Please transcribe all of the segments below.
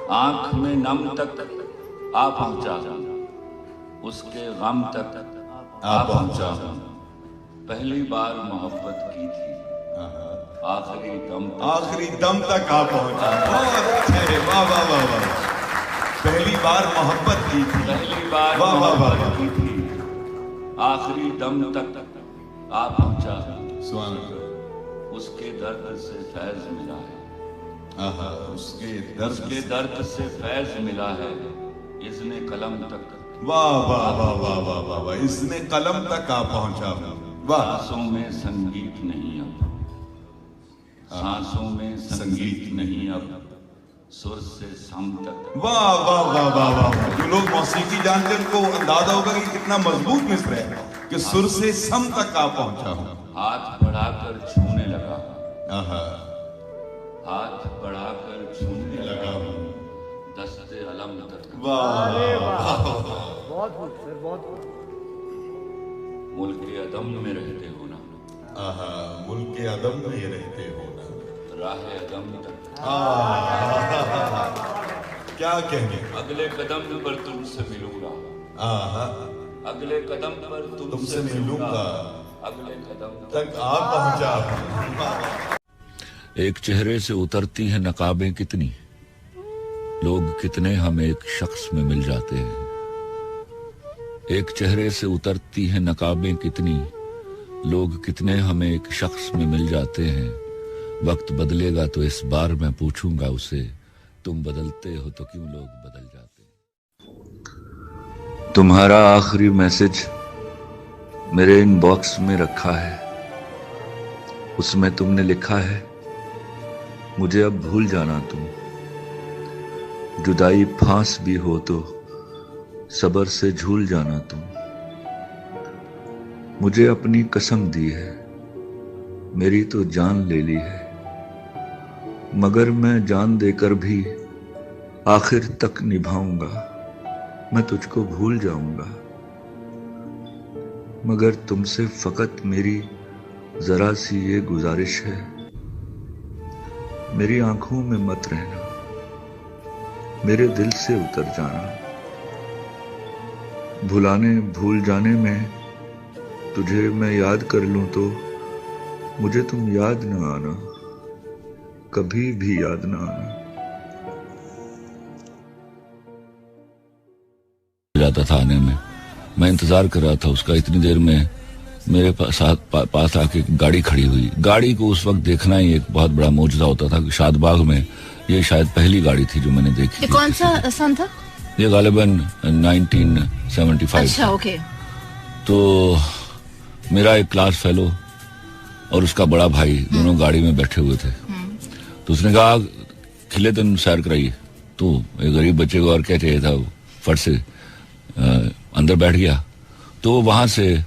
आंख में नम तक आ पहुंचा, उसके गम तक आ पहुंचा हूं। पहली बार मोहब्बत की थी, आखिरी दम तक आ पहुंचा। बहुत अच्छे, वाह वाह वाह वाह। पहली बार मोहब्बत की थी, पहली बार वाह वाह वाह मोहब्बत की थी, आखिरी दम तक आ पहुंचा हूं। सुभान अल्लाह। उसके दर्द से फैज मिला है, उसके दर्द से फैज मिला है, इसने कलम तक। वाह वाह वाह वाह वाह वाह वाह। इसने कलम तक आ पहुंचा। वाह। सांसों में संगीत नहीं अब, सांसों में संगीत नहीं अब, सुर से सम तक। वाह वाह वाह वाह वाह। जो लोग मौसीकी जानते हैं उनको अंदाजा होगा कि कितना मजबूत मिसर है कि सुर से सम तक आ पहुंचा हूं। हाथ बढ़ाकर छूने लगा, हाथ बढ़ाकर छूने लगा हूं, दस्ते अलम तक। वाह बहुत सर, बहुत। मुल्क के अदम में रहते हो ना, मुल्क के अदम में रहते हो ना, राह अदम तक। क्या कहने। अगले कदम पर तुमसे मिलूंगा, अगले कदम पर तुमसे मिलूंगा, अगले कदम तक आ पहुंचा। एक चेहरे से उतरती हैं नकाबें कितनी, लोग कितने हम एक शख्स में मिल जाते हैं। एक चेहरे से उतरती हैं नकाबें कितनी, लोग कितने हम एक शख्स में मिल जाते हैं। वक्त बदलेगा तो इस बार मैं पूछूंगा उसे, तुम बदलते हो तो क्यों लोग बदल जाते हैं। तुम्हारा आखिरी मैसेज मेरे इनबॉक्स में रखा है, उसमें तुमने लिखा है, मुझे अब भूल जाना तुम, जुदाई फांस भी हो तो सब्र से झूल जाना तुम। मुझे अपनी कसम दी है, मेरी तो जान ले ली है, मगर मैं जान देकर भी आखिर तक निभाऊंगा। मैं तुझको भूल जाऊंगा, मगर तुमसे फकत मेरी जरा सी ये गुजारिश है, मेरी आंखों में मत रहना, मेरे दिल से उतर जाना। भूल जाने में तुझे मैं याद कर लूं तो मुझे तुम याद न आना, कभी भी याद न आना। जाता था आने में, मैं इंतजार कर रहा था उसका। इतनी देर में मेरे पास आके गाड़ी खड़ी हुई। गाड़ी को उस वक्त देखना ही एक बहुत बड़ा मौजूदा होता था। शादबाग में ये शायद पहली गाड़ी थी जो मैंने देखी। ये कौन सा सन था? ये गालिबन 1975। अच्छा, ओके। तो मेरा एक क्लास फेलो और उसका बड़ा भाई दोनों गाड़ी में बैठे हुए थे। तो उसने कहा खिले दिन सैर कराइए। तो एक गरीब बच्चे को और क्या चाहिए था, फट से अंदर बैठ गया। तो वहां से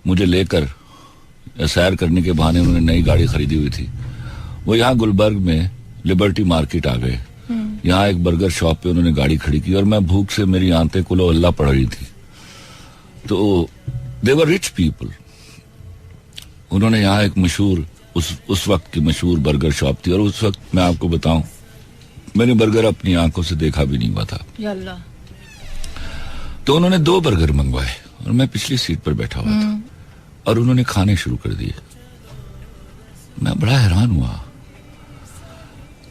मुझे लेकर सैर करने के बहाने उन्होंने नई गाड़ी खरीदी हुई थी। वो यहाँ गुलबर्ग में लिबर्टी मार्केट आ गए। यहाँ एक बर्गर शॉप पे उन्होंने गाड़ी खड़ी की और मैं भूख से मेरी आंतें कुलो अल्लाह पड़ रही थी। तो दे वर रिच पीपल। उन्होंने यहाँ एक मशहूर उस वक्त की मशहूर बर्गर शॉप थी और उस वक्त मैं आपको बताऊं मैंने बर्गर अपनी आंखों से देखा भी नहीं हुआ था। तो उन्होंने 2 बर्गर मंगवाए और मैं पिछली सीट पर बैठा हुआ था और उन्होंने खाने शुरू कर दिए। मैं बड़ा हैरान हुआ।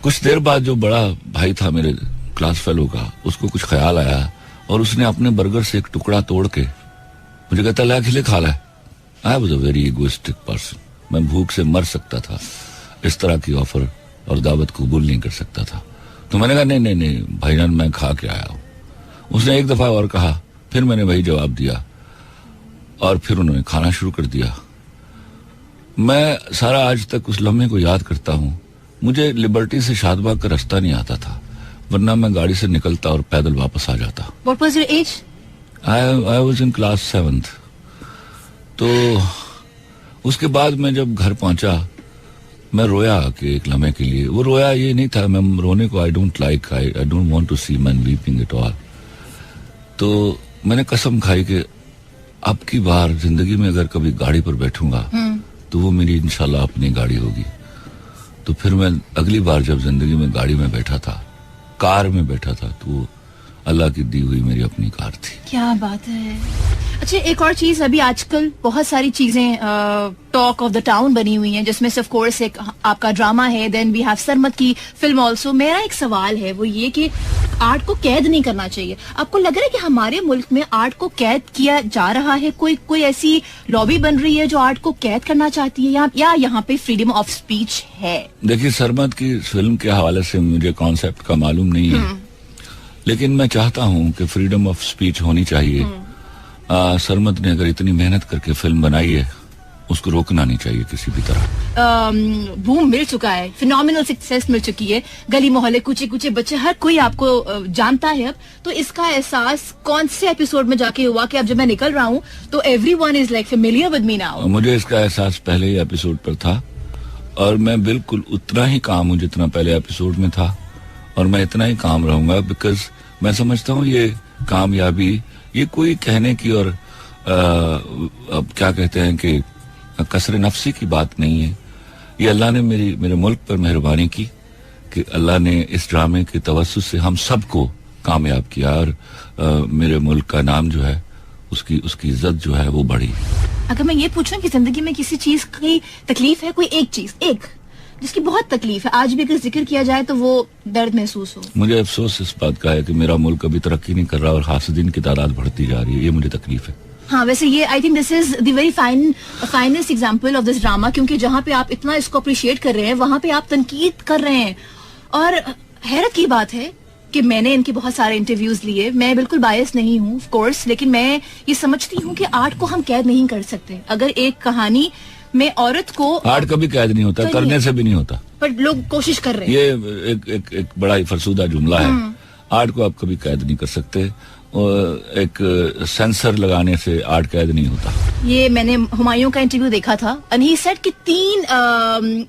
कुछ देर बाद जो बड़ा भाई था मेरे क्लास फेलो का, उसको कुछ ख्याल आया और उसने अपने बर्गर से एक टुकड़ा तोड़ के मुझे कहता ला खिले खा ला। I was a very egoistic person. मैं भूख से मर सकता था, इस तरह की ऑफर और दावत कबूल नहीं कर सकता था। तो मैंने कहा नहीं भाईजान मैं खा के आया हूं। उसने एक दफा और कहा, फिर मैंने वही जवाब दिया और फिर उन्होंने खाना शुरू कर दिया। मैं सारा आज तक उस लम्हे को याद करता हूं। मुझे लिबर्टी से शादबाग का रास्ता नहीं आता था, वरना मैं गाड़ी से निकलता और पैदल वापस आ जाता। What was your age? I was in class 7th। तो उसके बाद मैं जब घर पहुंचा मैं रोया कि एक लम्हे के लिए। वो रोया ये नहीं था, मैं रोने को I don't want to see man weeping at all. तो मैंने कसम खाई कि अब की बार जिंदगी में अगर कभी गाड़ी पर बैठूंगा तो वो मेरी इंशाल्लाह अपनी गाड़ी होगी। तो फिर मैं अगली बार जब जिंदगी में गाड़ी में बैठा था कार में बैठा था, तो अल्लाह की दी हुई मेरी अपनी कार थी। क्या बात है। अच्छा, एक और चीज, अभी आजकल बहुत सारी चीजें टॉक ऑफ द टाउन बनी हुई हैं, जिसमें से ऑफ कोर्स एक आपका ड्रामा है, देन वी हैव सरमत की फिल्म ऑल्सो। मेरा एक सवाल है, वो ये कि आर्ट को कैद नहीं करना चाहिए। आपको लग रहा है कि हमारे मुल्क में आर्ट को कैद किया जा रहा है? कोई ऐसी लॉबी बन रही है जो आर्ट को कैद करना चाहती है, या यहाँ पे फ्रीडम ऑफ स्पीच है? देखिए, सरमत की फिल्म के हवाले से मुझे कॉन्सेप्ट का मालूम नहीं है, लेकिन मैं चाहता हूँ कि फ्रीडम ऑफ स्पीच होनी चाहिए। सरमत ने अगर इतनी मेहनत करके फिल्म बनाई है, उसको रोकना नहीं चाहिए किसी भी तरह। बूम मिल चुका है, फिनोमिनल सक्सेस मिल चुकी है, गली मोहल्ले कुचे कुचे बच्चे हर कोई आपको जानता है अब। तो इसका एहसास कौन से एपिसोड में जाके हुआ कि अब जब मैं निकल रहा हूँ तो everyone is like familiar with me now? मुझे इसका एहसास पहले ही एपिसोड पर था, और मैं बिल्कुल उतना ही काम हूँ जितना पहले एपिसोड में था, और मैं इतना ही काम रहूंगा, बिकॉज मैं समझता हूँ ये कामयाबी ये कोई कहने की और अब क्या कहते हैं कि कसर नफ्सी की बात नहीं है। ये अल्लाह ने मेरे मुल्क पर मेहरबानी की कि अल्लाह ने इस ड्रामे के तवस्सुस से हम सबको कामयाब किया, और मेरे मुल्क का नाम जो है, उसकी इज्जत जो है वो बढ़ी। अगर मैं ये पूछूं कि जिंदगी में किसी चीज की तकलीफ है, कोई एक चीज जिसकी बहुत तकलीफ है, आज भी अगर जिक्र किया जाए तो वो दर्द महसूस हो? मुझे अफसोस इस बात का है कि मेरा मुल्क अभी तरक्की नहीं कर रहा और हासिदीन की तादाद बढ़ती जा रही है, ये मुझे तकलीफ है। हाँ, वैसे ये I think this is the very finest example of this drama, क्योंकि जहाँ पे आप इतना इसको अप्रिशिएट कर रहे हैं, वहां पे आप तनकीद कर रहे हैं। और हैरत की बात है कि मैंने इनके बहुत सारे इंटरव्यूज लिए, मैं बिल्कुल बायस नहीं हूँ ऑफ कोर्स, लेकिन मैं ये समझती हूँ कि आर्ट को हम कैद नहीं कर सकते। अगर एक कहानी में औरत को, आर्ट कभी कैद नहीं होता, करने से भी नहीं होता, पर लोग कोशिश कर रहे हैं। ये एक बड़ा ही फरसूदा जुमला है। आर्ट को आप कभी कैद नहीं कर सकते, और एक सेंसर लगाने से आर्ट कैद नहीं होता। ये मैंने हुमायूं का इंटरव्यू देखा था, एंड ही सेड कि 3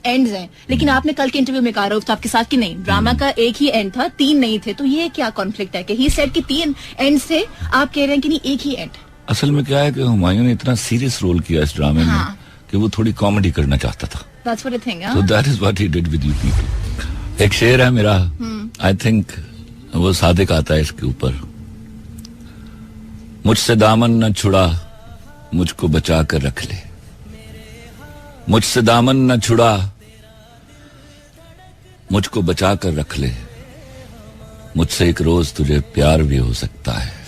एंड्स हैं, लेकिन आपने कल के इंटरव्यू में कहा रहा था आपके साथ कि नहीं, ड्रामा का एक ही एंड था, 3 नहीं थे। तो ये क्या कॉन्फ्लिक्ट है कि ही सेड कि 3 एंड्स थे, आप कह रहे हैं कि नहीं, एक ही एंड? असल में क्या है कि हुमायूं ने इतना सीरियस रोल किया इस ड्रामे में कि वो थोड़ी कॉमेडी करना चाहता था। That's what I think, so that is what he did with you people. एक शेर है मेरा, आई थिंक वो सादिक आता है इसके ऊपर। मुझसे दामन न छुड़ा, मुझको बचा कर रख ले। मुझसे दामन न छुड़ा, मुझको बचा कर रख ले। मुझसे एक रोज तुझे प्यार भी हो सकता है।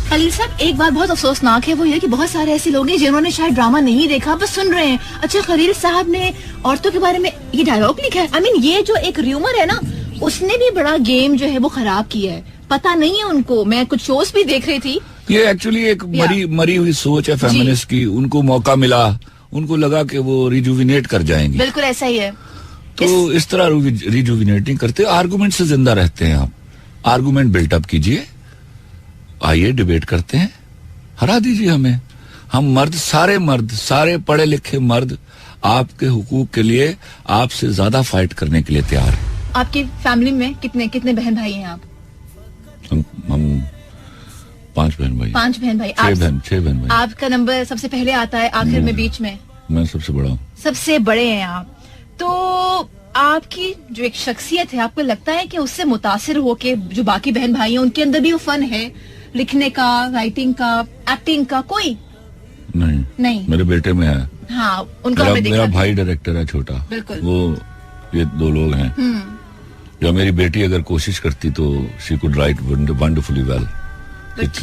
खलील साहब, एक बात बहुत अफसोसनाक है, वो ये कि बहुत सारे ऐसे लोग हैं जिन्होंने शायद ड्रामा नहीं देखा, बस सुन रहे हैं। अच्छा, खलील साहब ने औरतों के बारे में ये डायलॉग लिखा है। आई मीन, ये जो एक र्यूमर है ना, उसने भी बड़ा गेम जो है वो खराब किया है। पता नहीं है उनको, मैं कुछ शोज भी देख रही थी। ये एक्चुअली एक मरी हुई सोच है फेमिनिस्ट की। उनको मौका मिला, उनको लगा कि वो रिजुविनेट कर जाएंगे। बिल्कुल ऐसा ही है। तो इस तरह रिजुविनेट नहीं करते, आर्गुमेंट से जिंदा रहते हैं। आप आर्गुमेंट बिल्टअप कीजिए, आइए डिबेट करते हैं, हरा दीजिए हमें। हम मर्द, सारे पढ़े लिखे मर्द आपके हुकूक के लिए आपसे ज्यादा फाइट करने के लिए तैयार हैं। आपकी फैमिली में कितने बहन भाई हैं आप? हम 5 बहन भाई। 5 बहन भाई। 6 बहन भाई। आपका नंबर सबसे पहले आता है, आखिर में, बीच में? मैं सबसे बड़ा हूँ। सबसे बड़े हैं आप। तो आपकी जो एक शख्सियत है, आपको लगता है कि उससे मुतासिर होके जो बाकी बहन भाई हैं उनके अंदर भी वो फन है, लिखने का, राइटिंग का, एक्टिंग का? कोई नहीं। मेरे बेटे में है। हाँ, उनका मेरा भाई डायरेक्टर है छोटा, बिल्कुल। वो ये 2 लोग हैं। या मेरी बेटी अगर कोशिश करती तो she could write wonderfully well.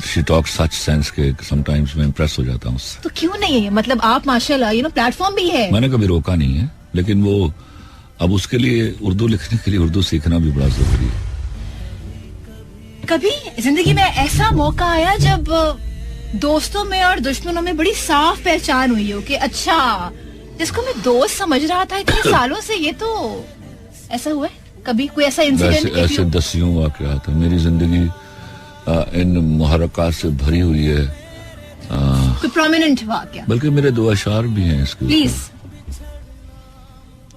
She talks such sense के समटाइम्स मैं इम्प्रेस हो जाता हूँ उससे। तो क्यों नहीं है, मतलब आप माशाल्लाह प्लेटफॉर्म भी है। मैंने कभी रोका नहीं है, लेकिन वो अब उसके लिए उर्दू लिखने के लिए उर्दू सीखना भी बड़ा जरूरी है। कभी जिंदगी में ऐसा मौका आया जब दोस्तों में और दुश्मनों में बड़ी साफ पहचान हुई हो कि अच्छा, जिसको मैं दोस्त समझ रहा था इतने सालों से, ये तो ऐसा हुआ है? कभी कोई ऐसा इंसिडेंट? ऐसे दसियों वाकयात है। मेरी जिंदगी इन मुहर्रकात से भरी हुई है। कोई प्रोमिनेंट वाकया? बल्कि मेरे 2 अशार भी हैं इसके ऊपर। प्लीज।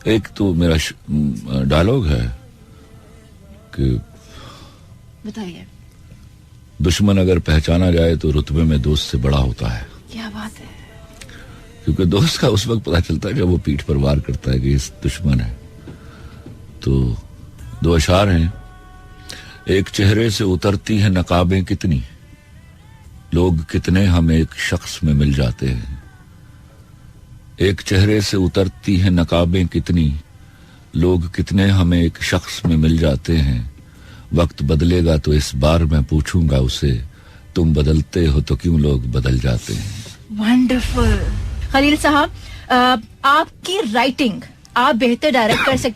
एक तो मेरा डायलॉग है कि बताइए, दुश्मन अगर पहचाना जाए तो रुतबे में दोस्त से बड़ा होता है। क्या बात है। क्योंकि दोस्त का उस वक्त पता चलता है जब वो पीठ पर वार करता है कि इस दुश्मन है। तो 2 अशार हैं। एक चेहरे से उतरती हैं नकाबें कितनी, लोग कितने हम एक शख्स में मिल जाते हैं। एक चेहरे से उतरती हैं नकाबें कितनी, लोग कितने हम एक शख्स में मिल जाते हैं। वक्त बदलेगा तो इस बार मैं पूछूंगा उसे, तुम बदलते हो तो क्यों लोग बदल जाते हैं। वंडरफुल। खलील साहब, आपकी राइटिंग आप बेहतर डायरेक्ट कर सकते